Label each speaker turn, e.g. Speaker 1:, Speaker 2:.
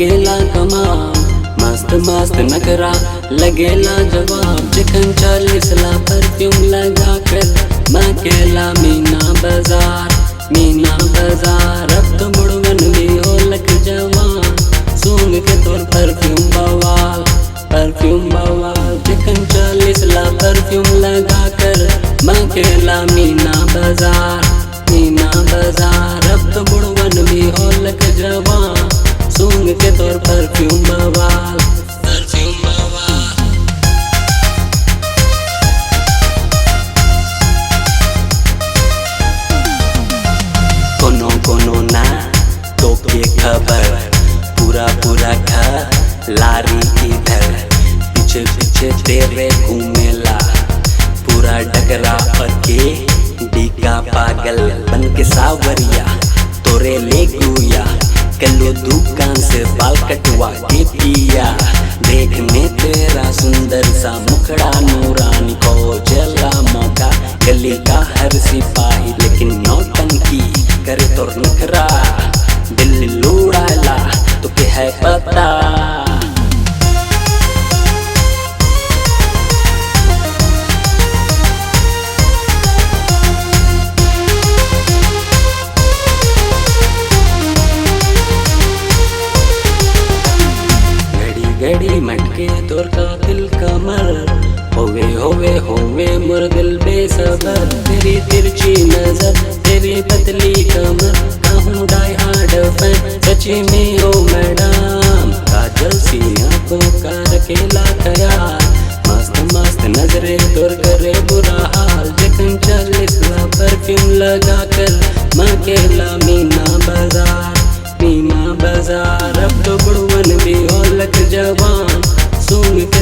Speaker 1: लगेला कमाल, मस्त मस्त नखरा लगेला जवाब। चिकन 40 ला परफ्यूम लगा कर मैं केला मीना बाजार, मीना बाजार। अब तो बुढ़वन भी हो लग जवान, सूंघ के तोर परफ्यूम बवाल, परफ्यूम बवाल। चिकन 40 ला परफ्यूम लगा कर मैं केला मीना बाजार, मीना बाजार। अब तो बुढ़वन भी हो लग जवान, सूंघ के तोर परफ्यूम बवाल, परफ्यूम बवाल। कोनो कोनो ना तो के खबर, पूरा पूरा घर लारी इधर, पीछे पीछे तेरे घूमेला पूरा डगरा पर के डीका पागल बन के सावरिया तोरे ले गुया। कलो दुकान से बाल कटवा के पिया, देखने तेरा सुंदर सा मुखड़ा नूरानी को जला मौका। गली का हर सिपाही लेकिन नौटंकी करे तोर नखरा, दिल लुड़ाला तो के है पता। घड़ी मटके तोर का दिल कमर, होवे होवे होवे मोर दिल बेसबर। तेरी तिरछी नजर, तेरी पतली कमर, कहूँ डाई हार्ड फैन सच्ची में हो मैडम। काजल सी आंखों का रखेला ख्याल, मस्त मस्त नजरे तोर करे बुरा हाल। चिकन 40 ला परफ्यूम लगा कर मैं केला मीना बाजार, मीना बाजार। अब तो बुढ़वन भी हो लग जवान, सूंघ के